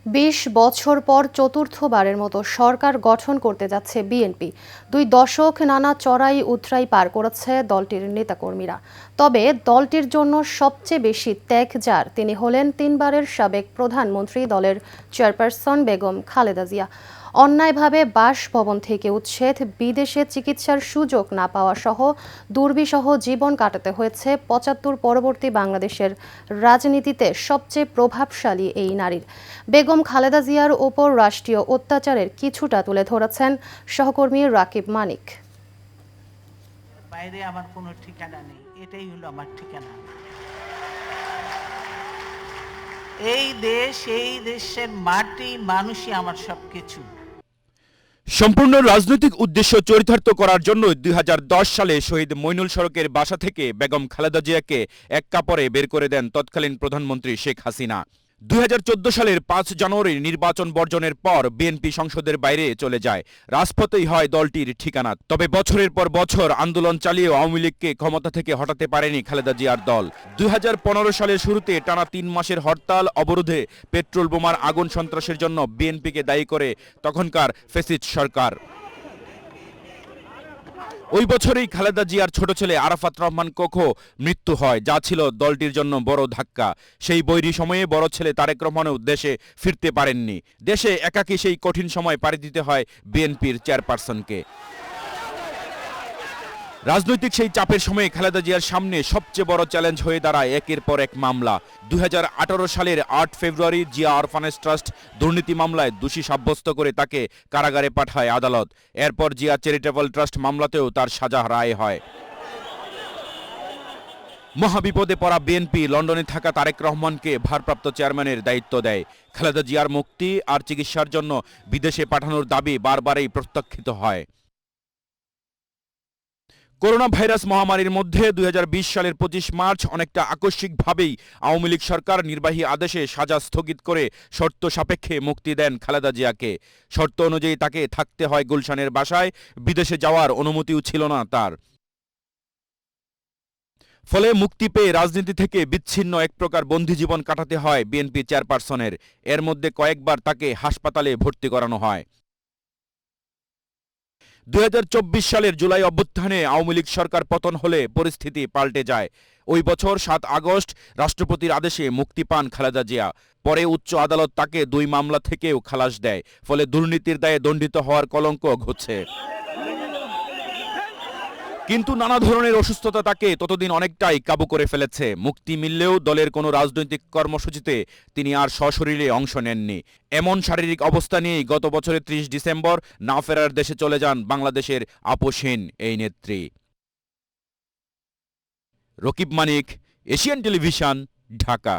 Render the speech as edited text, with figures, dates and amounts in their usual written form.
২০ বছর পর চতুর্থবারের মতো সরকার গঠন করতে যাচ্ছে বিএনপি। ২ দশক নানা চড়াই উতরাই পার করেছে দলটির নেতাকর্মীরা। তবে দলটির জন্য সবচেয়ে বেশি ত্যাগ যার, তিনি হলেন ৩ বারের সাবেক প্রধানমন্ত্রী, দলের চেয়ারপারসন বেগম খালেদা জিয়া। অন্যায়ভাবে বাসভবন থেকে উচ্ছেদ, বিদেশে চিকিৎসার সুযোগ না পাওয়া সহ দুর্বিষহ জীবন কাটাতে হয়েছে ৭৫ পরবর্তী বাংলাদেশের রাজনীতিতে সবচেয়ে প্রভাবশালী এই নারীর। বেগম খালেদা জিয়ার ওপর রাষ্ট্রীয় অত্যাচারের কিছুটা তুলে ধরেছেন সহকর্মী রাকিব মানিক। বাইরে আমার কোনো ঠিকানা নেই, এটাই হলো আমার ঠিকানা। এই দেশ, এই দেশের মাটি, মানুষই আমার সবকিছু। সম্পূর্ণ রাজনৈতিক উদ্দেশ্য চরিতার্থ করার জন্য ২০১০ সালে শহীদ মইনুল সড়কের বাসা থেকে বেগম খালেদা জিয়াকে এক কাপড়ে বের করে দেন তৎকালীন প্রধানমন্ত্রী শেখ হাসিনা। ২০১৪ সালের ৫ জানুয়ারি নির্বাচন বর্জনের পর বিএনপি সংসদের বাইরে চলে যায়। রাজপথেই হয় দলটির ঠিকানা। তবে বছরের পর বছর আন্দোলন চালিয়েও আওয়ামী লীগকে ক্ষমতা থেকে হটাতে পারেনি খালেদা জিয়ার দল। ২০১৫ সালের শুরুতে টানা ৩ মাসের হরতাল, অবরোধে, পেট্রোল বোমার আগুন সন্ত্রাসের জন্য বিএনপিকে দায়ী করে তখনকার ফ্যাসিস্ট সরকার। ওই বছরেই খালেদা জিয়ার ছোট ছেলে আরাফাত রহমান কোকো মৃত্যু হয়, যা ছিল দলটির জন্য বড় ধাক্কা। সেই বৈরী সময়ে বড় ছেলে তারেক রহমানও দেশে ফিরতে পারেননি। দেশে একাকী সেই কঠিন সময় পাড়ি দিতে হয় বিএনপির চেয়ারপারসনকে। রাজনৈতিক সেই চাপের সময়ে খালেদা জিয়ার সামনে সবচেয়ে বড় চ্যালেঞ্জ হয়ে দাঁড়ায় একের পর এক মামলা। ২০১৮ সালের ৮ ফেব্রুয়ারি জিয়া অরফানেজ ট্রাস্ট দুর্নীতি মামলায় দোষী সাব্যস্ত করে তাকে কারাগারে পাঠায় আদালত। এরপর জিয়া চ্যারিটেবল ট্রাস্ট মামলাতেও তার সাজা রায় হয়। মহাবিপদে পড়া বিএনপি লন্ডনে থাকা তারেক রহমানকে ভারপ্রাপ্ত চেয়ারম্যানের দায়িত্ব দেয়। খালেদা জিয়ার মুক্তি আর চিকিৎসার জন্য বিদেশে পাঠানোর দাবি বারবারই প্রত্যাখ্যাত হয়। করোনা ভাইরাস মহামারীর মধ্যে ২০২০ সালের ২৫ মার্চ অনেকটা আকস্মিকভাবেই আওয়ামী লীগ সরকার নির্বাহী আদেশে সাজা স্থগিত করে শর্ত সাপেক্ষে মুক্তি দেন খালেদা জিয়াকে। শর্ত অনুযায়ী তাকে থাকতে হয় গুলশানের বাসায়, বিদেশে যাওয়ার অনুমতিও ছিল না তার। ফলে মুক্তি পেয়ে রাজনীতি থেকে বিচ্ছিন্ন এক প্রকার বন্দী জীবন কাটাতে হয় বিএনপি চেয়ারপারসনের। এর মধ্যে কয়েকবার তাকে হাসপাতালে ভর্তি করানো হয়। ২০২৪ সালের জুলাই অভ্যুত্থানে আওয়ামী লীগ সরকার পতন হলে পরিস্থিতি পাল্টে যায়। ওই বছর ৭ আগস্ট রাষ্ট্রপতির আদেশে মুক্তি পান খালেদা জিয়া। পরে উচ্চ আদালত তাকে ২ মামলা থেকেও খালাস দেয়। ফলে দুর্নীতির দায়ে দণ্ডিত হওয়ার কলঙ্ক ঘুচছে। কিন্তু নানা ধরনের অসুস্থতা তাকে ততদিন অনেকটাই কাবু করে ফেলেছে। মুক্তি মিললেও দলের কোনো রাজনৈতিক কর্মসূচিতে তিনি আর সশরীরে অংশ নেননি। এমন শারীরিক অবস্থা নিয়েই গত বছরের ৩০ ডিসেম্বর না ফেরার দেশে চলে যান বাংলাদেশের আপোসহীন এই নেত্রী। রকিব মানিক, এশিয়ান টেলিভিশন, ঢাকা।